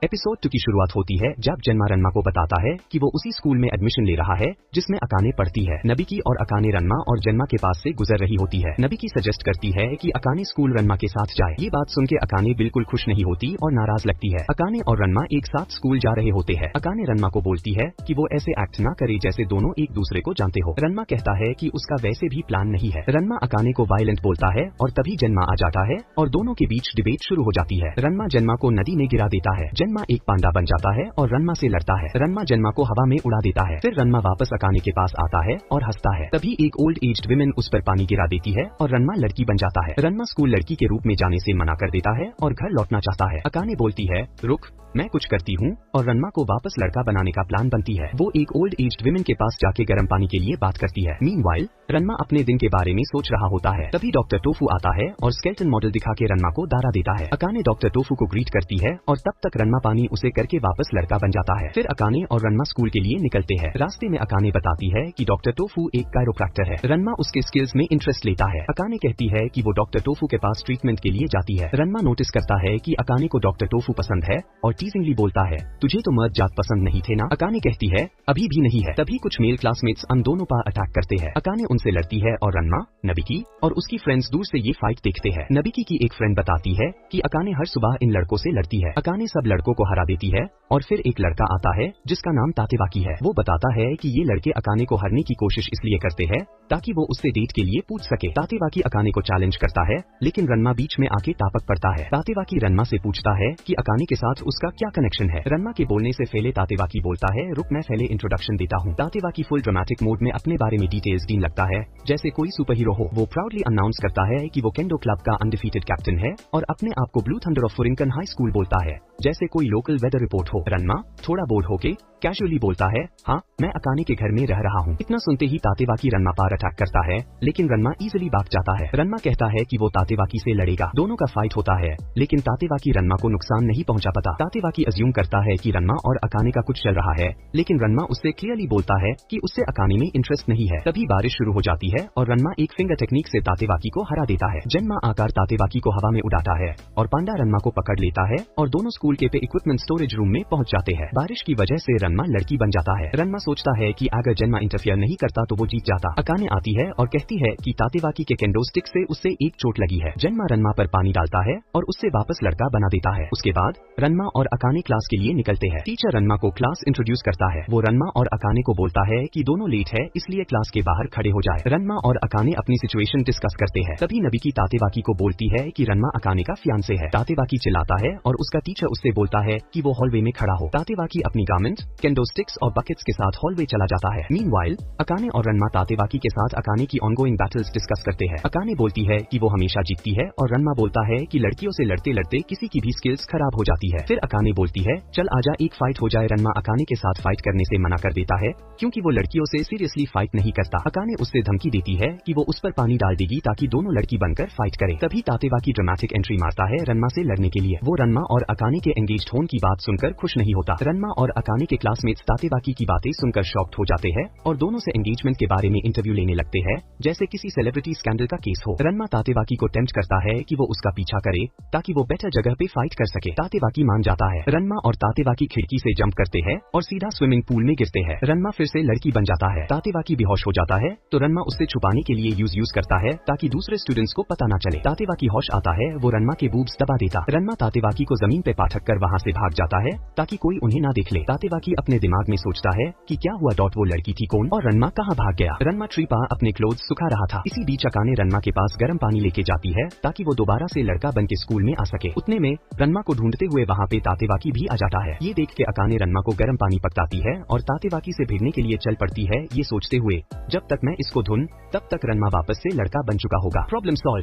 Episode 2 की शुरुआत होती है जब जन्मा रन्मा को बताता है कि वो उसी स्कूल में एडमिशन ले रहा है जिसमें अकाने पढ़ती है। नबिकी और अकाने रन्मा और जन्मा के पास से गुजर रही होती है। नबिकी सजेस्ट करती है कि अकाने स्कूल रन्मा के साथ जाए। ये बात सुन के अकाने बिल्कुल खुश नहीं होती और नाराज लगती है। अकाने और रन्मा एक साथ स्कूल जा रहे होते हैं। अकाने रन्मा को बोलती है कि वो ऐसे एक्ट ना करे जैसे दोनों एक दूसरे को जानते हो। रन्मा कहता है कि उसका वैसे भी प्लान नहीं है। रन्मा अकाने को वायलेंट बोलता है और तभी जन्मा आ जाता है और दोनों के बीच डिबेट शुरू हो जाती है। रन्मा जन्मा को नदी में गिरा देता है। जन्मा एक पांडा बन जाता है और रन्मा से लड़ता है। रन्मा जन्मा को हवा में उड़ा देता है। फिर रन्मा वापस अकाने के पास आता है और हंसता है। तभी एक ओल्ड एज्ड विमेन उस पर पानी गिरा देती है और रन्मा लड़की बन जाता है। रन्मा स्कूल लड़की के रूप में जाने से मना कर देता है और घर लौटना चाहता है। अकाने बोलती है, रुक, मैं कुछ करती हूँ, और रन्मा को वापस लड़का बनाने का प्लान बनती है। वो एक ओल्ड एज्ड विमेन के पास जाके गर्म पानी के लिए बात करती है। मीनवाइल रन्मा अपने दिन के बारे में सोच रहा होता है। तभी डॉक्टर टोफू आता है और स्केलेटन मॉडल दिखा के रन्मा को दारा देता है। अकाने डॉक्टर टोफू को ग्रीट करती है और तब तक रन्मा पानी उसे करके वापस लड़का बन जाता है। फिर अकाने और रन्मा स्कूल के लिए निकलते हैं। रास्ते में अकाने बताती है कि डॉक्टर टोफू एक कायरोप्रैक्टर है। रन्मा उसके स्किल्स में इंटरेस्ट लेता है। अकाने कहती है कि वो डॉक्टर टोफू के पास ट्रीटमेंट के लिए जाती है। रन्मा नोटिस करता है कि अकाने को डॉक्टर टोफू पसंद है और टीजिंगली बोलता है, तुझे तो मर्द जात पसंद नहीं थे ना? अकाने कहती है, अभी भी नहीं है। तभी कुछ मेल क्लासमेट्स हम दोनों पर अटैक करते हैं। अकाने उनसे लड़ती है और रन्मा, नबिकी और उसकी फ्रेंड्स दूर से ये फाइट देखते हैं। नबिकी की एक फ्रेंड बताती है कि अकाने हर सुबह इन लड़कों से लड़ती है। अकाने सब लड़कों को हरा देती है और फिर एक लड़का आता है जिसका नाम तातेवाकी है। वो बताता है कि ये लड़के अकाने को हरने की कोशिश इसलिए करते हैं ताकि वो उससे डेट के लिए पूछ सके। तातेवाकी अकाने को चैलेंज करता है लेकिन रन्मा बीच में आके टापक पड़ता है। तातेवाकी रन्मा से पूछता है कि अकाने के साथ उसका क्या कनेक्शन है। रन्मा के बोलने से पहले तातेवाकी बोलता है, रुक, मैं पहले इंट्रोडक्शन देता हूँ। तातेवाकी फुल ड्रामेटिक मोड में अपने बारे में डिटेल्स देने लगता है जैसे कोई सुपर हीरो हो। वो प्राउडली अनाउंस करता है कि वो केंडो क्लब का अनडिफीटेड कैप्टन है और अपने आप को blue thunder of Furinkan high school बोलता है जैसे कोई लोकल वेदर रिपोर्ट हो। रन्मा थोड़ा बोर्ड होके कैजुअली बोलता है, हाँ, मैं अकाने के घर में रह रहा हूँ। इतना सुनते ही तातेवाकी रन्मा पर अटैक करता है लेकिन रन्मा इजीली भाग जाता है। रन्मा कहता है कि वो तातेवाकी से लड़ेगा। दोनों का फाइट होता है लेकिन तातेवाकी रन्मा को नुकसान नहीं पहुंचा पाता। तातेवाकी अज्यूम करता है कि रन्मा और अकाने का कुछ चल रहा है लेकिन रन्मा उससे क्लियरली बोलता है कि उससे अकाने में इंटरेस्ट नहीं है। तभी बारिश शुरू हो जाती है और रन्मा एक फिंगर टेक्निक से तातेवाकी को हरा देता है। जन्मा आकर तातेवाकी को हवा में उड़ाता है और पांडा रन्मा को पकड़ लेता है और दोनों स्कूल के पे इक्विपमेंट स्टोरेज रूम में पहुंच जाते हैं। बारिश की वजह से रन्मा लड़की बन जाता है। रन्मा सोचता है कि अगर जन्मा इंटरफियर नहीं करता तो वो जीत जाता। अकाने आती है और कहती है कि तातेवाकी के केंडो स्टिक से उससे एक चोट लगी है। जन्मा रन्मा पर पानी डालता है और उससे वापस लड़का बना देता है। उसके बाद रन्मा और अकाने क्लास के लिए निकलते हैं। टीचर रन्मा को क्लास इंट्रोड्यूस करता है। वो रन्मा और अकाने को बोलता है कि दोनों लेट है इसलिए क्लास के बाहर खड़े हो जाए। रन्मा और अकाने अपनी सिचुएशन डिस्कस करते हैं। तभी नबिकी तातेवाकी को बोलती है कि रन्मा अकाने का फियांसे है। तातेवाकी चिल्लाता है और उसका टीचर उससे बोलता है कि वो हॉलवे में खड़ा हो। तातेवाकी अपनी गारमेंट, केंडो स्टिक्स और बकेट्स के साथ हॉलवे चला जाता है। मीनवाइल अकाने और रन्मा तातेवाकी के साथ अकाने की ऑनगोइंग बैटल्स डिस्कस करते हैं। अकाने बोलती है कि वो हमेशा जीतती है और रन्मा बोलता है कि लड़कियों से लड़ते लड़ते किसी की भी स्किल्स खराब हो जाती है। फिर अकाने बोलती है, चल आजा एक फाइट हो जाए। रन्मा अकाने के साथ फाइट करने से मना कर देता है क्योंकि वो लड़कियों से सीरियसली फाइट नहीं करता। अकाने उससे धमकी देती है कि वो उस पर पानी डाल देगी ताकि दोनों लड़की बनकर फाइट करे। तभी तातेवाकी ड्रामेटिक एंट्री मारता है रन्मा से लड़ने के लिए। वो रन्मा और अकाने के एंगेज्ड होने की बात सुनकर खुश नहीं होता। रन्मा और अकाने के क्लासमेट्स तातेवाकी की बातें सुनकर शॉक्ड हो जाते हैं और दोनों से एंगेजमेंट के बारे में इंटरव्यू लेने लगते हैं जैसे किसी सेलिब्रिटी स्कैंडल का केस हो। रन्मा तातेवाकी को टेम्प्ट करता है कि वो उसका पीछा करे ताकि वो बेटर जगह पे फाइट कर सके। तातेवाकी मान जाता है। रन्मा और तातेवाकी खिड़की से जंप करते हैं और सीधा स्विमिंग पूल में गिरते हैं। रन्मा फिर से लड़की बन जाता है। तातेवाकी बेहोश हो जाता है तो रन्मा उससे छुपाने के लिए यूज करता है ताकि दूसरे स्टूडेंट्स को पता न चले। तातेवाकी होश आता है, वो रन्मा के बूब्स दबा देता। रन्मा तातेवाकी को जमीन पे पाठक कर वहाँ से भाग जाता है ताकि कोई उन्हें ना देख ले। तातेवाकी अपने दिमाग में सोचता है कि क्या हुआ, डॉट वो लड़की थी कौन और रन्मा कहाँ भाग गया। रन्मा ट्री पर अपने क्लोथ सुखा रहा था। इसी बीच अकाने रन्मा के पास गर्म पानी लेके जाती है ताकि वो दोबारा से लड़का बन के स्कूल में आ सके। उतने में रन्मा को ढूंढते हुए वहाँ पे तातेवाकी भी आ जाता है। ये देख के अकाने रन्मा को गर्म पानी पकड़ाती है और तातेवाकी से भिड़ने के लिए चल पड़ती है, ये सोचते हुए जब तक मैं इसको धुन तब तक रन्मा वापस से लड़का बन चुका होगा। Problem solve.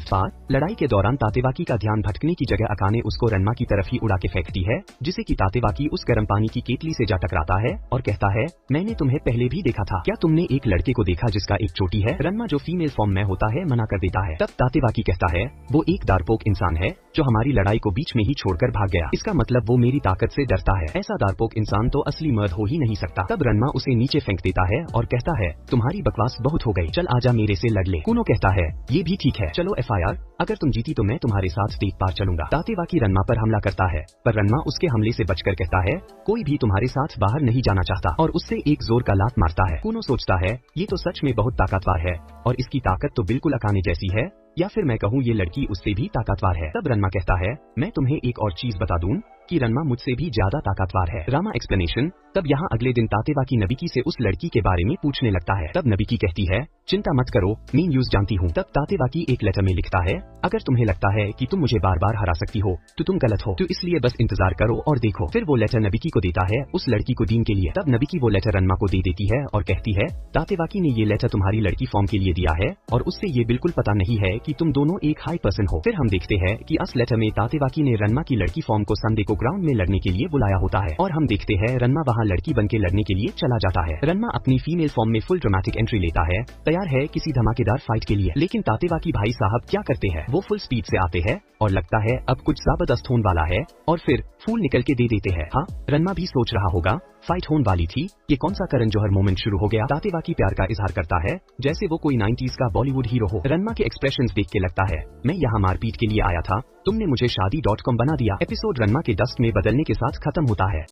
लड़ाई के दौरान तातेवाकी का ध्यान भटकने की जगह अकाने उसको रन्मा की तरफ ही उड़ा के फेंकती है जिसे कि तातेवाकी उस गर्म पानी की केतली से जा टकराता आता है और कहता है, मैंने तुम्हें पहले भी देखा था, क्या तुमने एक लड़के को देखा जिसका एक चोटी है? रन्मा जो फीमेल फॉर्म में होता है मना कर देता है। तब तातेवाकी कहता है, वो एक डारपोक इंसान है जो हमारी लड़ाई को बीच में ही छोड़कर भाग गया, इसका मतलब वो मेरी ताकत से डरता है। ऐसा डारपोक इंसान तो असली मर्द हो ही नहीं सकता। तब रन्मा उसे नीचे फेंक देता है और कहता है, तुम्हारी बकवास बहुत हो गई, चल आजा मेरे से लड़ ले। कुनो कहता है, ये भी ठीक है, चलो FIR, अगर तुम जीती तो मैं तुम्हारे साथ देख पार चलूंगा। तातेवाकी रन्मा पर हमला करता है, पर रन्मा उसके हमले से बचकर कहता है, कोई भी तुम्हारे साथ बाहर नहीं जाना चाहता, और उससे एक जोर का लात मारता है। कुनो सोचता है, ये तो सच में बहुत ताकतवर है और इसकी ताकत तो बिल्कुल अकाने जैसी है, या फिर मैं कहूँ ये लड़की उससे भी ताकतवर है। तब रन्मा कहता है, मैं तुम्हें एक और चीज बता दूं कि रन्मा मुझसे भी ज्यादा ताकतवर है। रामा एक्सप्लेनेशन। तब यहाँ अगले दिन तातेवाकी नबिकी से उस लड़की के बारे में पूछने लगता है। तब नबिकी कहती है, चिंता मत करो, मैं न्यूज जानती हूँ। तब तातेवाकी एक लेटर में लिखता है, अगर तुम्हें लगता है कि तुम मुझे बार बार हरा सकती हो तो तुम गलत हो, तो इसलिए बस इंतजार करो और देखो। फिर वो लेटर नबिकी को देता है उस लड़की को डीन के लिए। तब नबिकी वो लेटर रन्मा को दे देती है और कहती है, तातेवाकी ने ये लेटर तुम्हारी लड़की फॉर्म के लिए दिया है और उससे ये बिल्कुल पता नहीं है कि तुम दोनों एक हाई पर्सन हो। फिर हम देखते हैं कि इस लेटर में तातेवाकी ने रन्मा की लड़की फॉर्म को संडे को ग्राउंड में लड़ने के लिए बुलाया होता है और हम देखते हैं रन्मा वहाँ लड़की बनके लड़ने के लिए चला जाता है। रन्मा अपनी फीमेल फॉर्म में फुल ड्रामेटिक एंट्री लेता है, तैयार है किसी धमाकेदार फाइट के लिए। लेकिन तातेवाकी भाई साहब क्या करते हैं, वो फुल स्पीड से आते हैं और लगता है अब कुछ जबरदस्त होने वाला है और फिर फूल निकल के दे देते हैं। हाँ, रन्मा भी सोच रहा होगा फाइट होने वाली थी, ये कौन सा करण जौहर मोमेंट शुरू हो गया। तातेवाकी प्यार का इजहार करता है जैसे वो कोई 90s का बॉलीवुड हीरो हो। रन्मा के एक्सप्रेशंस देख के लगता है, मैं यहाँ मारपीट के लिए आया था, तुमने मुझे शादी.com बना दिया। एपिसोड रन्मा के डस्ट में बदलने के साथ खत्म होता है।